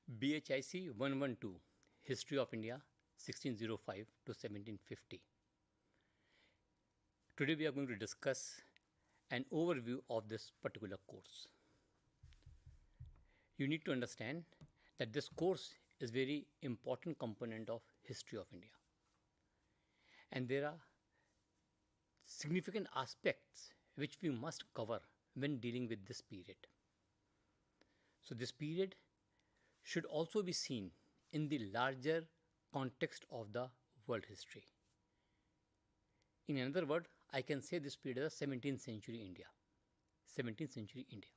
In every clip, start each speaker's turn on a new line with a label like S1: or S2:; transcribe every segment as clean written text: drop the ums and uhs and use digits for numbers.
S1: BHIC 112, History of India 1605 to 1750. Today we are going to discuss an overview of this particular course. You need to understand that this course is very important component of history of India. And there are significant aspects which we must cover when dealing with this period. So this period should also be seen in the larger context of the world history. In another word, I can say this period is 17th century India. 17th century India.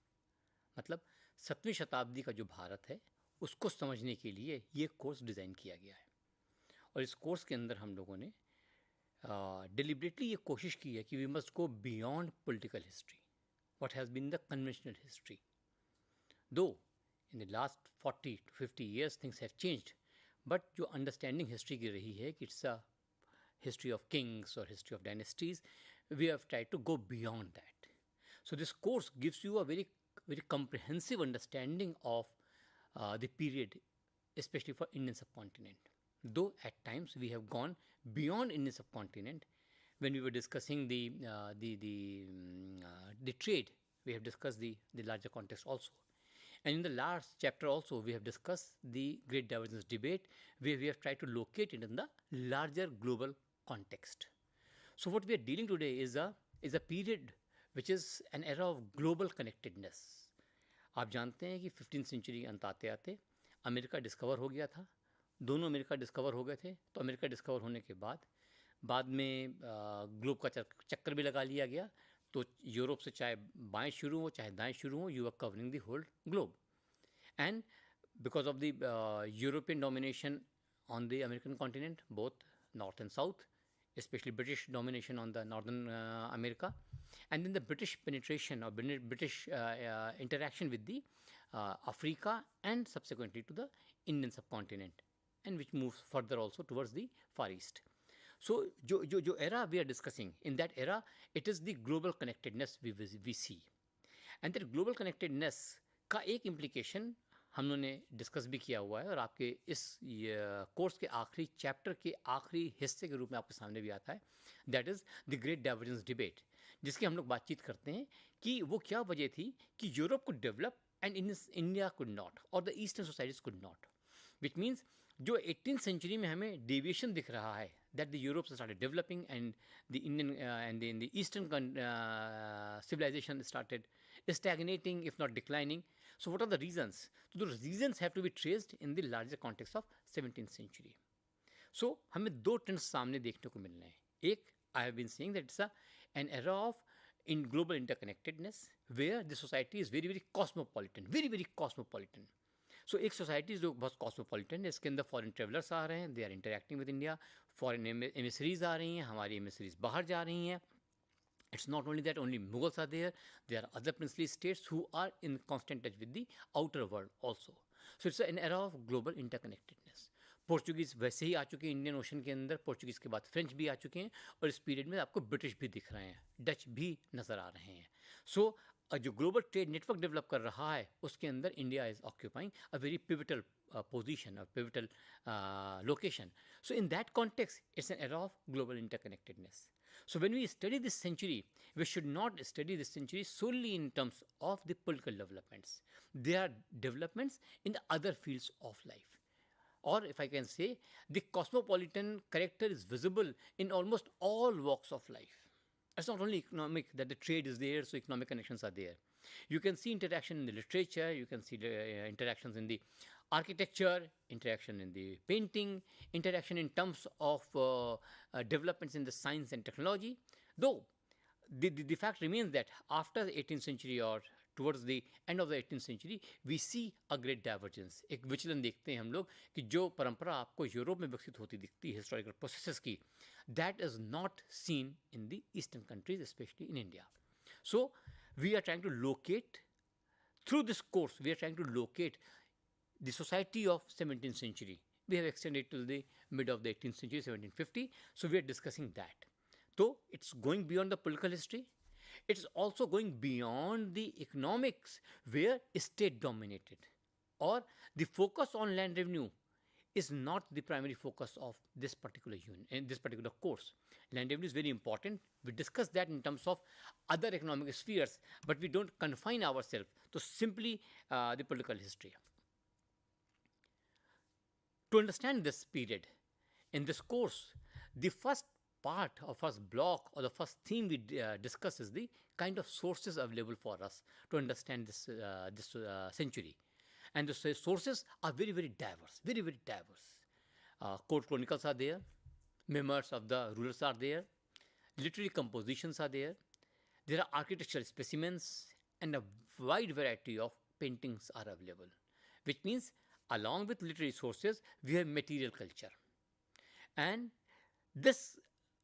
S1: मतलब 7वीं शताब्दी का जो भारत है उसको समझने के लिए ये कोर्स डिज़ाइन किया गया है. और इस कोर्स के अंदर हम लोगों ने डिलिबरेटली ये कोशिश की है कि we must go beyond political history, what has been the conventional history. Though in the last 40 to 50 years things have changed, but जो understanding history की रही है कि it's a history of kings or history of dynasties, we have tried to go beyond that. So this course gives you a very comprehensive understanding of the period, especially for Indian subcontinent. Though at times we have gone beyond Indian subcontinent when we were discussing the trade, we have discussed the larger context also. And in the last chapter also, we have discussed the great divergence debate, where we have tried to locate it in the larger global context. So what we are dealing today is a period which is an era of global connectedness. आप जानते हैं कि 15th century अंत आते आते America discover हो गया था. दोनों अमेरिका डिस्कवर हो गए थे. तो अमेरिका डिस्कवर होने के बाद में ग्लोब का चक्कर भी लगा लिया गया. तो यूरोप से चाहे बाएं शुरू हो चाहे दाएं शुरू हो, you are covering the whole globe. And because of the European domination on the American continent, both north and south, especially British domination on the northern America, and then the British penetration or British interaction with the Africa and subsequently to the Indian subcontinent, and which moves further also towards the Far East. So जो era we are discussing, in that era it is the global connectedness we see, and that global connectedness का एक implication हम लोगों ने discuss भी किया हुआ है और आपके इस कोर्स के आखिरी चैप्टर के आखिरी हिस्से के रूप में आपके सामने भी आता है. That is the great divergence debate, जिसकी हम लोग बातचीत करते हैं कि वो क्या वजह थी कि Europe could develop and India could not, और the eastern societies could not. Which means जो 18th century में हमें डेविएशन दिख रहा है, that the Europe started developing and the Indian and the Eastern civilization started stagnating, if not declining. So what are the reasons? So the reasons have to be traced in the larger context of 17th century. So हमें दो trends सामने देखने को मिल रहे हैं. एक, I have been saying that it's an era of in global interconnectedness where the society is very cosmopolitan, very cosmopolitan. सो एक society जो बहुत कॉस्मोपॉलिटन है, इसके अंदर फॉरेन ट्रेवलर्स आ रहे हैं, they are interacting with India, foreign emissaries आ रही हैं, हमारी एमिसरीज बाहर जा रही हैं. It's not only that only Mughals are there are other princely states who are in constant touch with the outer world also. So it's an era of global interconnectedness. Portuguese वैसे ही आ चुके हैं Indian ocean के अंदर, Portuguese के बाद French भी आ चुके हैं, और इस पीरियड में आपको ब्रिटिश भी दिख रहे हैं, डच भी नज़र आ रहे हैं. सो जो ग्लोबल ट्रेड नेटवर्क डेवलप कर रहा है उसके अंदर India is occupying a very pivotal position or pivotal location. So in that context, it's an era of global interconnectedness. So when we study this century, we should not study this century solely in terms of the political developments. There are developments in the other fields of life. Or if I can say, the cosmopolitan character is visible in almost all walks of life. It's not only economic, that the trade is there, so economic connections are there. You can see interaction in the literature, you can see the interactions in the architecture, interaction in the painting, interaction in terms of developments in the science and technology. Though the fact remains that after the 18th century or towards the end of the 18th century, we see a great divergence. एक विचलन देखते हैं हम लोग कि जो परंपरा आपको यूरोप में विकसित होती दिखती है हिस्टोरिकल प्रोसेसेस की, that is not seen in the eastern countries, especially in India. So we are trying to locate, through this course, we are trying to locate the society of 17th century. We have extended till the mid of the 18th century, 1750. So we are discussing that. So it's going beyond the political history. It's also going beyond the economics where state dominated. or the focus on land revenue is not the primary focus of this particular unit, in this particular course. Land revenue is very important. We discuss that in terms of other economic spheres, but we don't confine ourselves to simply the political history. To understand this period, in this course, the first part or first block or the first theme we discuss is the kind of sources available for us to understand this century. And the sources are very, very diverse, very, very diverse. Court chronicles are there, memoirs of the rulers are there, literary compositions are there, there are architectural specimens, and a wide variety of paintings are available, which means along with literary sources, we have material culture. And this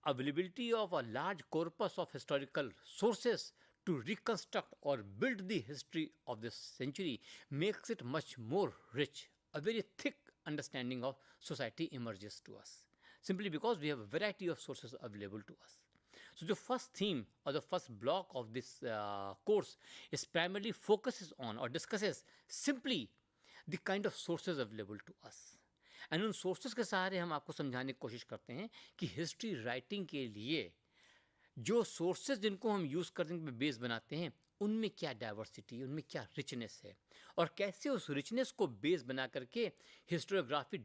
S1: availability of a large corpus of historical sources to reconstruct or build the history of this century makes it much more rich. A very thick understanding of society emerges to us, simply because we have a variety of sources available to us. So the first theme or the first block of this course is primarily focuses on or discusses simply the kind of sources available to us. And उन sources के सहारे हम आपको समझाने की कोशिश करते हैं कि हिस्ट्री राइटिंग के लिए जो सोर्सेज जिनको हम यूज़ करने पे बेस बनाते हैं उनमें क्या डाइवर्सिटी, उनमें क्या रिचनेस है और कैसे उस रिचनेस को बेस बना करके हिस्टोरियोग्राफी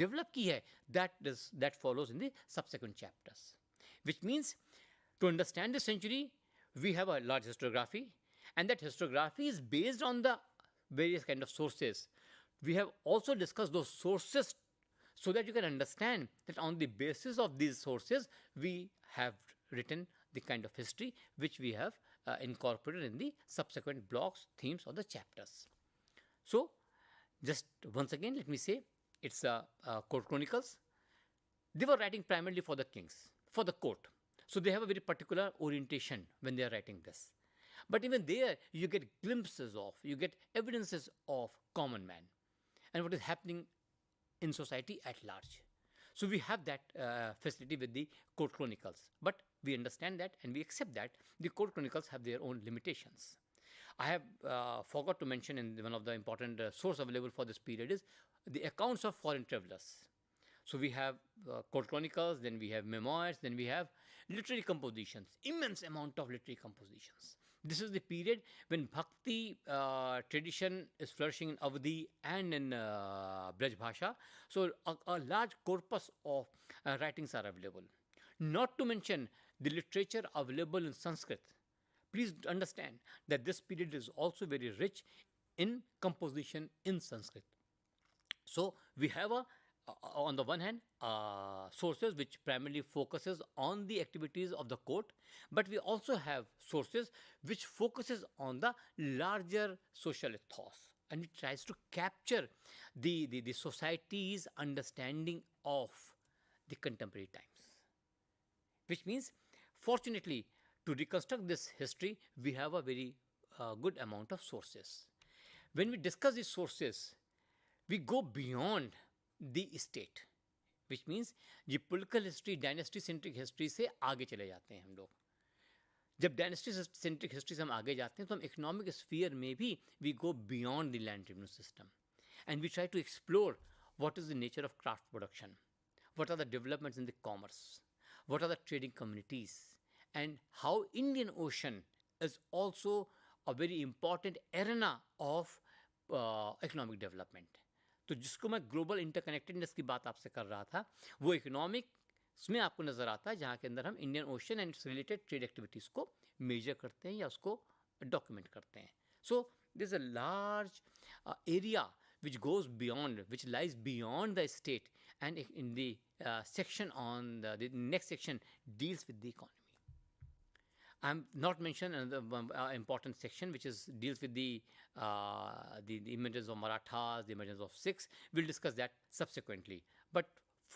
S1: डेवलप की है, that follows in the subsequent chapters. Which means to understand the century, we have a large historiography, and that historiography is based on the various kind of sources. We have also discussed those sources so that you can understand that on the basis of these sources, we have written the kind of history which we have incorporated in the subsequent blocks, themes, or the chapters. So, just once again, let me say, it's court chronicles. They were writing primarily for the kings, for the court. So they have a very particular orientation when they are writing this. But even there, you get glimpses of, you get evidences of common man and what is happening in society at large. So we have that facility with the court chronicles. But we understand that and we accept that the court chronicles have their own limitations. I have forgot to mention in one of the important source available for this period is the accounts of foreign travelers. So we have court chronicles, then we have memoirs, then we have literary compositions, immense amount of literary compositions. This is the period when Bhakti tradition is flourishing in Avadhi and in Braj Bhasha. So a large corpus of writings are available. Not to mention the literature available in Sanskrit. Please understand that this period is also very rich in composition in Sanskrit. So we have on the one hand, sources which primarily focuses on the activities of the court, but we also have sources which focuses on the larger social ethos, and it tries to capture the society's understanding of the contemporary times. Which means, fortunately, to reconstruct this history, we have a very good amount of sources. When we discuss these sources, we go beyond the state, which means ये political history, dynasty centric history से आगे चले जाते हैं हम लोग. जब dynasty centric history से हम आगे जाते हैं तो हम economic sphere में भी we go beyond the land revenue system and we try to explore what is the nature of craft production, what are the developments in the commerce, what are the trading communities, and how Indian Ocean is also a very important arena of economic development. तो जिसको मैं global interconnectedness की बात आपसे कर रहा था वो इकोनॉमिक्स में आपको नज़र आता है जहाँ के अंदर हम Indian ocean and it's related trade activities को मेजर करते हैं या उसको डॉक्यूमेंट करते हैं. So this a large area which goes beyond, which lies beyond the state, and in the section on the next section deals with the economy. I'm not mentioned another important section which deals with the emergence of Marathas, the emergence of Sikhs. We'll discuss that subsequently. But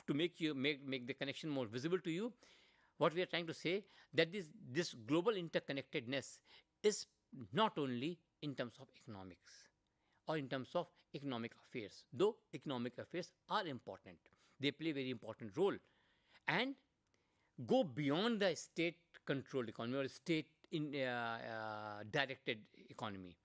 S1: to make the connection more visible to you, what we are trying to say that this global interconnectedness is not only in terms of economics or in terms of economic affairs, though economic affairs are important. They play a very important role and go beyond the state controlled economy or state directed economy.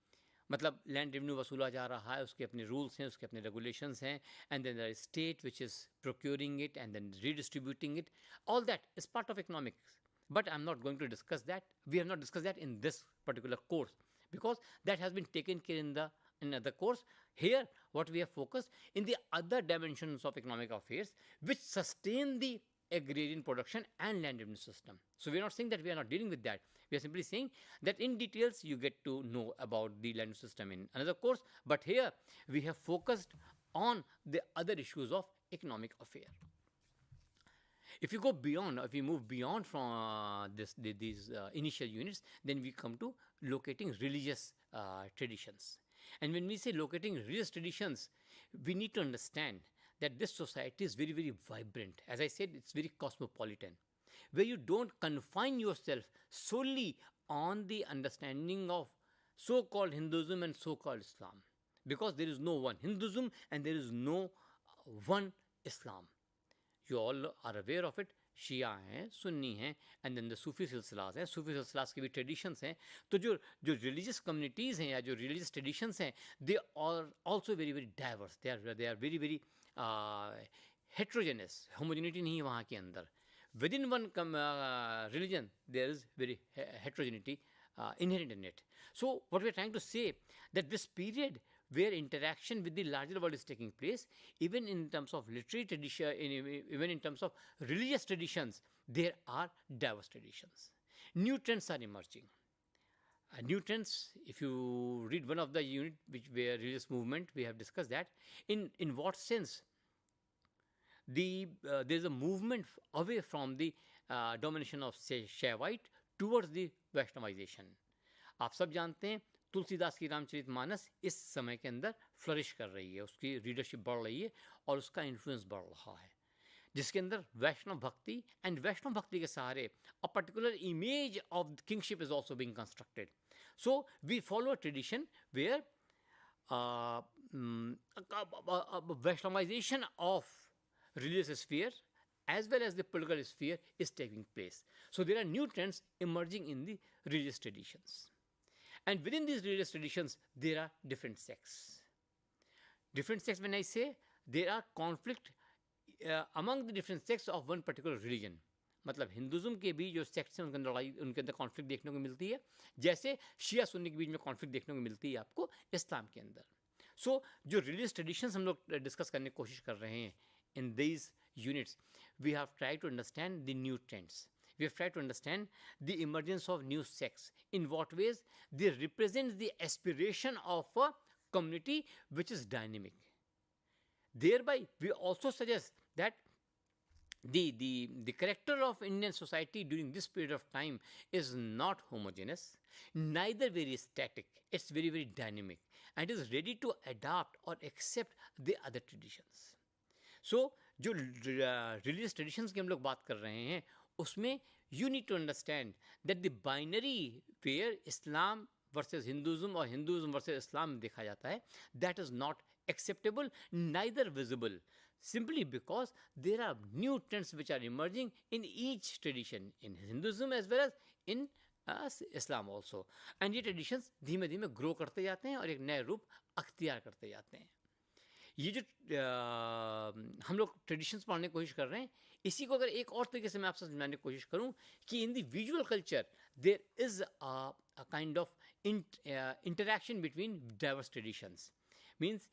S1: मतलब land revenue वसूला जा रहा है, उसके अपने rules हैं, उसके अपने रेगुलेशंस हैं, and then there is state which is procuring it and then redistributing it. All that is part of economics. But I'm not going to discuss that. We have not discussed that in this particular course because that has been taken care in the course. Here, what we have focused in the other dimensions of economic affairs which sustain the agrarian production and land revenue system. So we are not saying that we are not dealing with that. We are simply saying that in details you get to know about the land system in another course. But here we have focused on the other issues of economic affair. If you go beyond, if we move beyond from these initial units, then we come to locating religious traditions. And when we say locating religious traditions, we need to understand that this society is very, very vibrant. As I said, it's very cosmopolitan, where you don't confine yourself solely on the understanding of so-called Hinduism and so-called Islam, because there is no one Hinduism and there is no one Islam. You all are aware of it. शिया हैं, सुन्नी हैं, and then the Sufi सिलसिलास हैं. सूफी सिलसिलास की भी traditions हैं. तो जो religious communities हैं या जो रिलीजियस ट्रेडिशंस हैं, they are also very very diverse. They are very very heterogeneous. Homogeneity नहीं है वहाँ के अंदर. Within one religion there is very heterogeneity inherent in it. So what we are trying to say that this period where interaction with the larger world is taking place, even in terms of literary tradition, even in terms of religious traditions, there are diverse traditions. New trends are emerging. New trends, if you read one of the unit which were religious movement, we have discussed that. In what sense? There is a movement away from the domination of Shaivite towards the Vaishnavization. आप सब जानते हैं तुलसीदास की रामचरितमानस इस समय के अंदर flourish कर रही है, उसकी रीडरशिप बढ़ रही है और उसका इन्फ्लुएंस बढ़ रहा है, जिसके अंदर वैष्णव भक्ति एंड वैष्णव भक्ति के सहारे a particular image of kingship is also being constructed. So we follow a tradition where Vaishnavisation of religious sphere as well as the political sphere is taking place. So there are new trends emerging in the religious traditions. And within these religious traditions, there are different sects. Different sects, when I say, there are conflict among the different sects of one particular religion. मतलब Hinduism के भी जो sects हैं उनके अंदर लड़ाई, उनके अंदर कॉन्फ्लिक्ट देखने को मिलती है, जैसे शिया सुन्नी के बीच में कॉन्फ्लिक्ट देखने को मिलती है आपको इस्लाम के अंदर. सो जो रिलीजियस ट्रेडिशंस हम लोग डिस्कस करने की कोशिश कर रहे हैं in these units, we have tried to understand the new trends. We have tried to understand the emergence of new sects. In what ways they represent the aspiration of a community which is dynamic. Thereby, we also suggest that the character of Indian society during this period of time is not homogeneous, neither very static. It's very, very dynamic and is ready to adapt or accept the other traditions. सो जो religious traditions की हम लोग बात कर रहे हैं उसमें you need to understand that the binary where Islam versus Hinduism और हिंदुज़म वर्सेस इस्लाम देखा जाता है, that is not acceptable, neither visible, simply because there are new trends which are emerging in each tradition, in Hinduism as well as in Islam also. And ये traditions धीमे धीमे grow करते जाते हैं और एक नए रूप अख्तियार करते जाते हैं. ये जो हम लोग ट्रेडिशंस पढ़ने की कोशिश कर रहे हैं, इसी को अगर एक और तरीके से मैं आपसे समझाने की कोशिश करूं कि in the visual culture there is a kind of interaction between diverse traditions. Means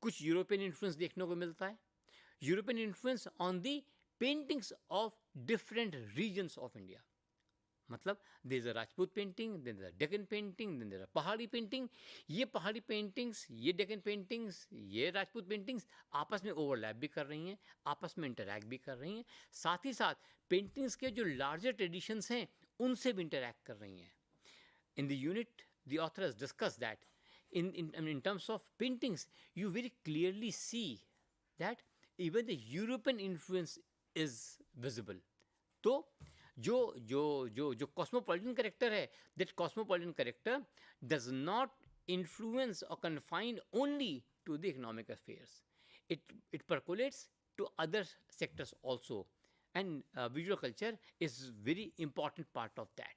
S1: कुछ यूरोपियन इन्फ्लुएंस देखने को मिलता है, European influence on the paintings of different regions of India. मतलब there is a Rajput painting, then there Deccan painting, then there Pahari painting. ये Pahari paintings, ये Deccan paintings, ये Rajput paintings आपस में ओवरलैप भी कर रही हैं, आपस में इंटरैक्ट भी कर रही हैं. साथ ही साथ पेंटिंग्स के जो लार्जर ट्रेडिशंस हैं उनसे भी इंटरैक्ट कर रही हैं. In the unit the author has discuss that in terms of paintings you very clearly see that even the European influence is visible. तो जो cosmopolitan character है, that cosmopolitan character does not influence or confine only to the economic affairs. It percolates to other sectors also, and visual culture is very important part of that.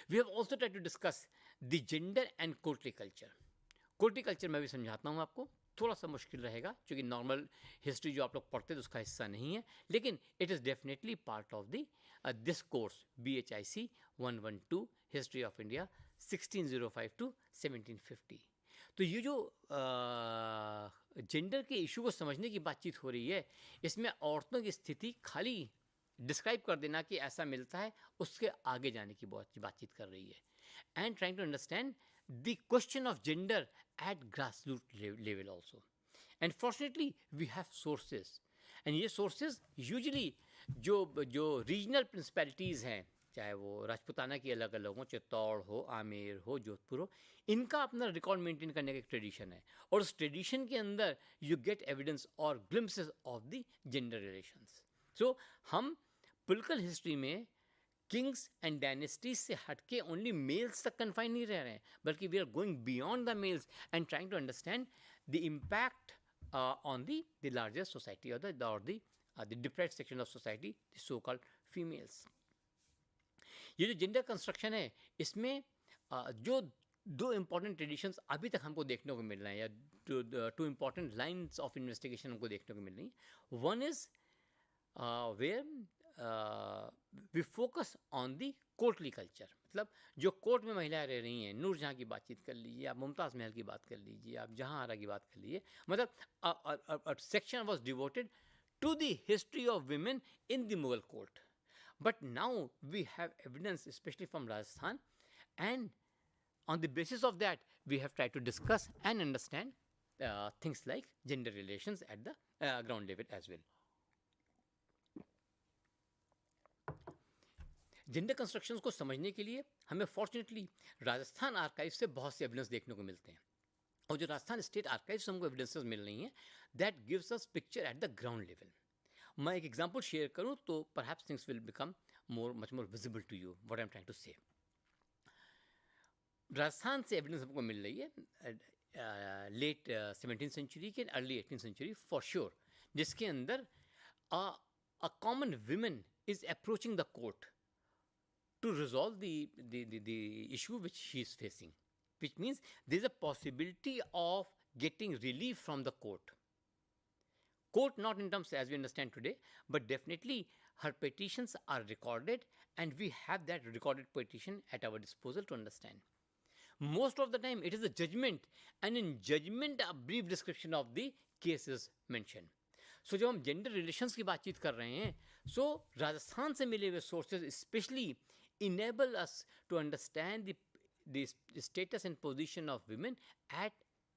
S1: We have also tried to discuss the gender and courtly culture. Courtly culture मैं भी समझाता हूँ आपको, थोड़ा सा मुश्किल रहेगा क्योंकि नॉर्मल हिस्ट्री जो आप लोग पढ़ते हैं उसका हिस्सा नहीं है, लेकिन it is definitely part of the this course BHIC 112 history of India 1605 to 1750. तो ये जो जेंडर के इशू को समझने की बातचीत हो रही है, इसमें औरतों की स्थिति खाली डिस्क्राइब कर देना कि ऐसा मिलता है, उसके आगे जाने की बातचीत कर रही है. And trying to understand the question of gender at grassroots level also. And fortunately we have sources, and ये sources usually जो regional principalities हैं, चाहे वो राजपुताना की अलग अलग हो, चित्तौड़ हो, आमेर हो, जोधपुर हो, इनका अपना रिकॉर्ड मेंटेन करने का एक ट्रेडिशन है, और उस ट्रेडिशन के अंदर यू गेट एविडेंस और glimpses of the gender relations. So हम पॉलिटिकल हिस्ट्री में किंग्स एंड डायनेस्टीज से हटके ओनली मेल्स तक कन्फाइन नहीं रह रहे हैं, बल्कि we are going beyond the males and trying to understand the impact on the larger society और the deprived section of society, the so called females. ये जो जेंडर कंस्ट्रक्शन है, इसमें जो दो इम्पॉर्टेंट ट्रेडिशंस अभी तक हमको देखने को मिल रहे हैं, या two important lines of investigation हमको देखने को मिल रही हैं. One is where we focus on the courtly culture, मतलब जो कोर्ट में महिलाएं रह रही हैं, नूरजहाँ की बातचीत कर लीजिए, आप मुमताज़ महल की बात कर लीजिए, आप जहाँ आरा की बात कर लीजिए, मतलब section was devoted to the history of women in the Mughal court. But now we have evidence specially from Rajasthan, and on the basis of that we have tried to discuss and understand things like gender relations at the ground level as well. Gender constructions को समझने के लिए हमें fortunately Rajasthan archive से बहुत से evidence देखने को मिलते हैं, और जो राजस्थान स्टेट आर्काइव से हमको एविडेंसेस मिल रही हैं, that gives us picture at the ground level. मैं एक एग्जांपल शेयर करूं तो perhaps things will become much more visible to you what I am trying to say. Rajasthan से एविडेंस हमको मिल रही है लेट 17th सेंचुरी के early 18th century for sure, जिसके अंदर a common women is approaching the court to resolve the issue which she is facing, which means there is a possibility of getting relief from the court. Court not in terms as we understand today, but definitely her petitions are recorded, and we have that recorded petition at our disposal to understand. Most of the time it is a judgment, and in judgment a brief description of the case is mentioned. So जब हम gender relations की बातचीत कर रहे हैं, so Rajasthan से मिले हुए sources specially enable us to understand the status and position of women at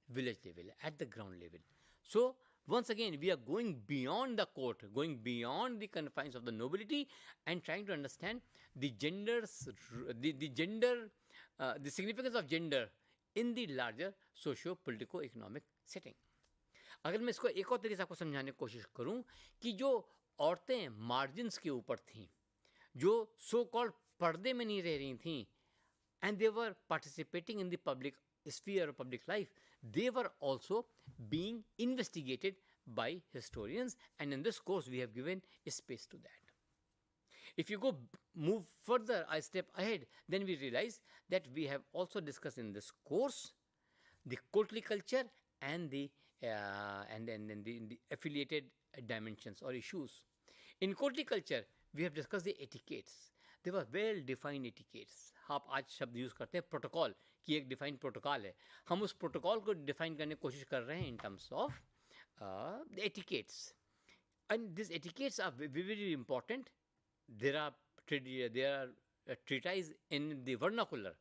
S1: village level, at the ground level. So once again we are going beyond the court, going beyond the confines of the nobility, and trying to understand the significance of gender in the larger socio-politico-economic setting. अगर मैं इसको एक और तरीके से आपको समझाने की कोशिश करूं कि जो औरतें मार्जिन्स के ऊपर थीं, जो सो कॉल्ड पर्दे में नहीं रह रही थीं, and they were participating in the public sphere of public life, they were also being investigated by historians, and in this course we have given space to that. If you move further a step ahead, then we realize that we have also discussed in this course the courtly culture and the affiliated dimensions or issues. In courtly culture we have discussed the etiquettes. They were well defined etiquettes. आप आज शब्द use करते हैं protocol, कि एक defined protocol है. हम उस प्रोटोकॉल को डिफाइन करने की कोशिश कर रहे हैं in terms of the etiquettes, and this etiquettes are very important. There are treatise in the vernacular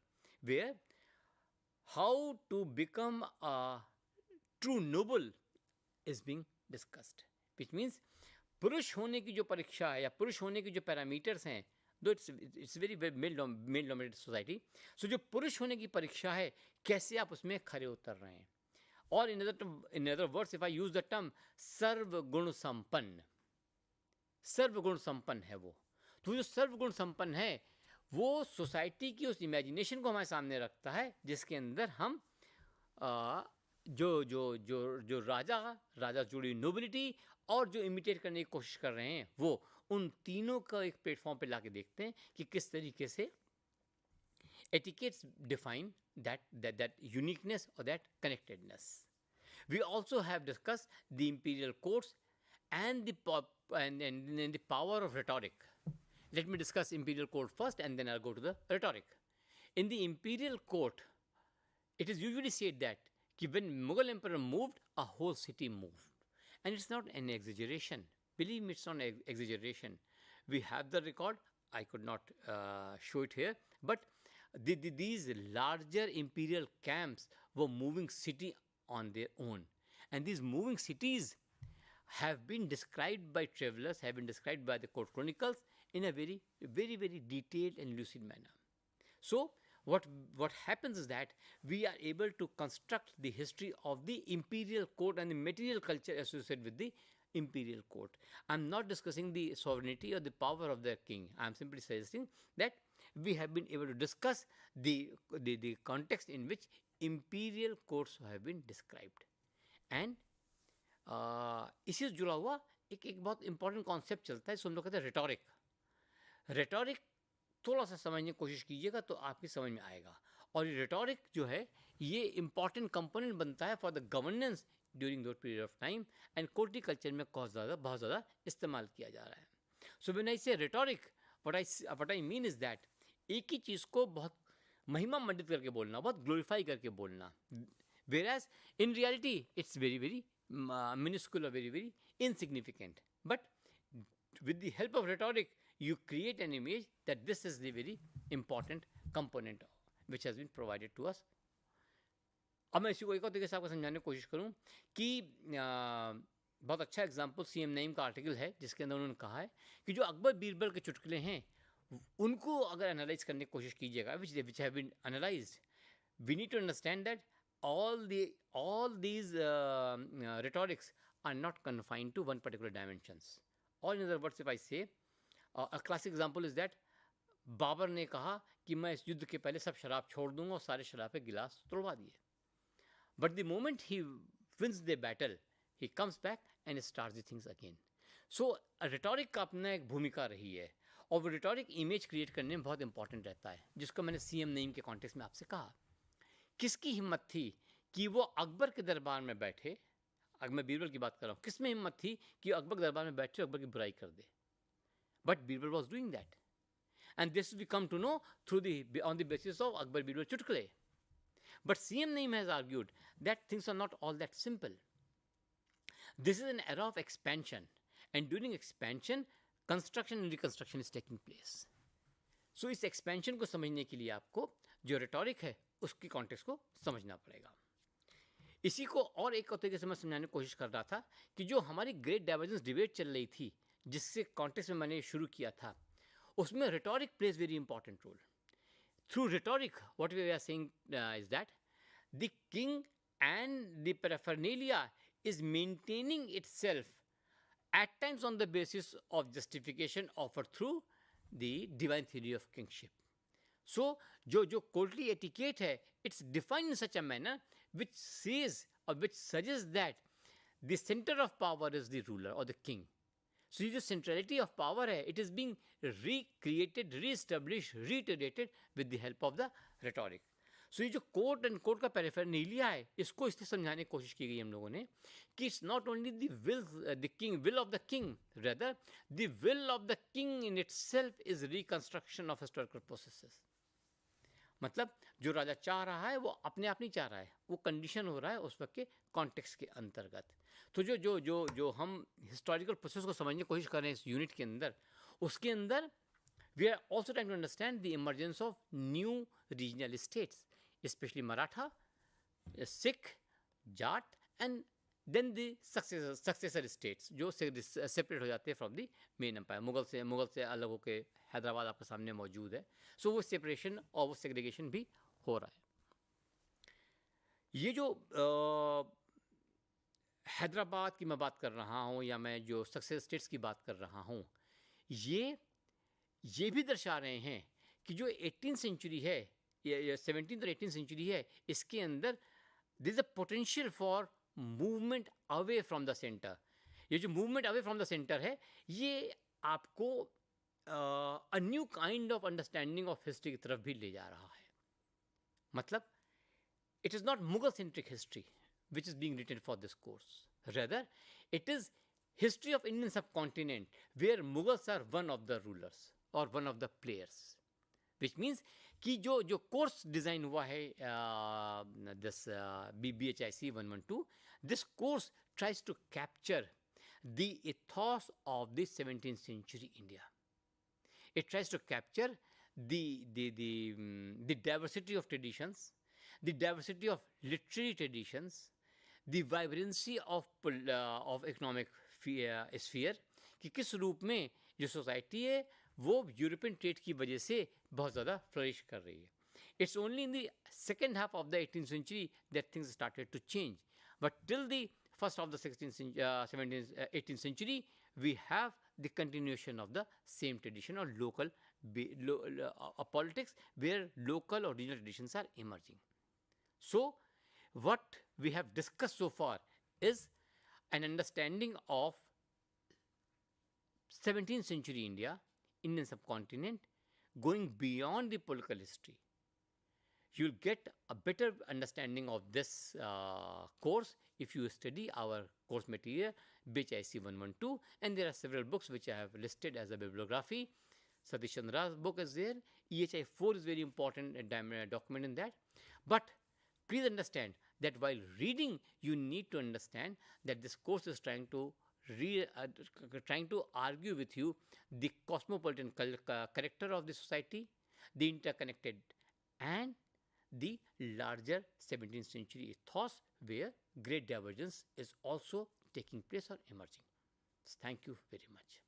S1: where how to become a true noble is being discussed, which means पुरुष होने की जो परीक्षा है या पुरुष होने की जो पैरामीटर्स हैं, though it's very male dominated society, so जो पुरुष होने की परीक्षा है कैसे आप उसमें खरे उतर रहे हैं. और in other words if I use the term sarvagun sampann, सर्वगुण संपन्न है वो. तो जो सर्वगुण संपन्न है वो सोसाइटी की उस इमेजिनेशन को हमारे सामने रखता है जिसके अंदर हम जो राजा जुड़ी नोबिलिटी और जो इमिटेट करने की कोशिश कर रहे हैं वो उन तीनों का एक प्लेटफॉर्म पे लाके देखते हैं कि किस तरीके से etiquettes define that uniqueness or that connectedness. We also have discussed the imperial courts and the and the power of rhetoric. Let me discuss imperial court first, and then I'll go to the rhetoric. In the imperial court, it is usually said that when Mughal emperor moved, a whole city moved. And it's not an exaggeration. Believe me, it's not an exaggeration. We have the record. I could not show it here. But these larger imperial camps were moving city on their own. And these moving cities have been described by travelers, have been described by the court chronicles in a very, very, very detailed and lucid manner. So, what happens is that we are able to construct the history of the imperial court and the material culture associated with the imperial court. I'm not discussing the sovereignty or the power of the king. I'm simply suggesting that we have been able to discuss the context in which imperial courts have been described. And इसी से जुड़ा हुआ एक बहुत important concept चलता है, जिसको हम लोग कहते हैं रेटोरिक. रेटोरिक थोड़ा सा समझने की कोशिश कीजिएगा तो आपकी समझ में आएगा. और ये रेटोरिक जो है ये इंपॉर्टेंट कंपोनेंट बनता है for the governance during that period of time, and courtly culture में बहुत ज़्यादा इस्तेमाल किया जा रहा है. सो व्हेन आई से rhetoric, what I mean is that एक ही चीज़ को बहुत महिमा मंडित करके बोलना, बहुत ग्लोरीफाई करके बोलना, whereas in reality it's very, very minuscule or very, very insignificant. But with the help of rhetoric, you create an image that this is the very important component which has been provided to us. अब मैं इसी को एक और तरीके से आपको समझाने की कोशिश करूँ कि बहुत अच्छा एग्जाम्पल CM नईम का आर्टिकल है जिसके अंदर उन्होंने कहा है कि जो अकबर बीरबल के चुटकुले हैं उनको अगर एनालाइज करने की कोशिश कीजिएगा, which have been analyzed, we need to understand that all these rhetorics are not confined to one particular dimensions. Or in other words, if I say a classic example is that Babar ने कहा कि मैं इस युद्ध के पहले सब शराब छोड़ दूंगा और सारे शराब के गिलास तोड़वा दिए. But the moment he wins the battle, he comes back and starts the things again. So rhetoric का अपना एक भूमिका रही है और वो rhetoric इमेज क्रिएट करने में बहुत इंपॉर्टेंट रहता है, जिसको मैंने CM नईम के कॉन्टेक्स्ट में आपसे कहा. किसकी हिम्मत थी कि वो अकबर के दरबार में बैठे, अगर मैं बीरबल की बात कर रहा हूँ, किस में हिम्मत थी कि अकबर के दरबार में बैठे अकबर की बुराई कर दे. But Birbal was doing that, and this we come to know through on the basis of Akbar Birbal चुटकुले. But CM Naim has argued that things are not all that simple. This is an era of expansion, and during expansion construction and reconstruction is taking place. So इस expansion को समझने के लिए आपको जो rhetoric है उसकी कॉन्टेक्स्ट को समझना पड़ेगा. इसी को और एक तरीके से मैं समझाने की कोशिश कर रहा था कि जो हमारी ग्रेट डाइवर्जेंस डिबेट चल रही थी, जिससे कॉन्टेक्स्ट में मैंने शुरू किया था, उसमें rhetoric plays very important role. Through rhetoric what we are saying is that the king and the paraphernalia is maintaining itself at times on the basis of justification offered through the divine theory of kingship. So, जो courtly etiquette है, it's defined in such a manner which says or which suggests that the center of power is the ruler or the king. So, ये जो centrality of power है, it is being recreated, re-established, reiterated with the help of the rhetoric. So, ये जो court and court का paraphernalia है, इसको इसलिए समझाने की कोशिश की गई हम लोगों ने कि it's not only the will of the king, rather the will of the king in itself is reconstruction of historical processes. मतलब जो राजा चाह रहा है वो अपने आप नहीं चाह रहा है, वो कंडीशन हो रहा है उस वक्त के कॉन्टेक्स्ट के अंतर्गत. तो जो हम हिस्टोरिकल प्रोसेस को समझने की कोशिश कर रहे हैं इस यूनिट के अंदर, उसके अंदर we are also trying to understand the emergence of new regional states, especially Maratha, Sikh, Jat, and then the successor states जो separate हो जाते हैं from the main empire. Mughal से अलग होके हैदराबाद आपके सामने मौजूद है. So वो separation और वो segregation भी हो रहा है. ये जो हैदराबाद की मैं बात कर रहा हूँ या मैं जो सक्सेसर स्टेट्स की बात कर रहा हूँ, ये भी दर्शा रहे हैं कि जो 18th सेंचुरी है, या 17th और 18th सेंचुरी है, इसके अंदर there is a potential for movement away from the centre. ये जो movement away from the centre है, ये आपको a new kind of understanding of history की तरफ भी ले जा रहा है. Matlab, it is not Mughal-centric history which is being written for this course. Rather, it is history of Indian subcontinent where Mughals are one of the rulers or one of the players. Which means कि जो course design हुआ है this BHIC 112, this course tries to capture the ethos of the 17th century India. It tries to capture the diversity of traditions, the diversity of literary traditions, the vibrancy of economic sphere, कि किस रूप में जो society है वो European trade की वजह से बहुत ज़्यादा फ्लरिश कर रही है. It's only in the second half of the 18th century that things started to change. But till the first of the 18th century, we have the continuation of the same tradition or local politics where local or regional traditions are emerging. So, what we have discussed so far is an understanding of 17th century India, Indian subcontinent, going beyond the political history. You'll get a better understanding of this course if you study our course material, BHIC 112, and there are several books which I have listed as a bibliography. Satish Chandra's book is there. EHI 4 is very important document in that. But please understand that while reading, you need to understand that this course is trying to argue with you the cosmopolitan character of the society, the interconnected, and the larger 17th century ethos where great divergence is also taking place or emerging. Thank you very much.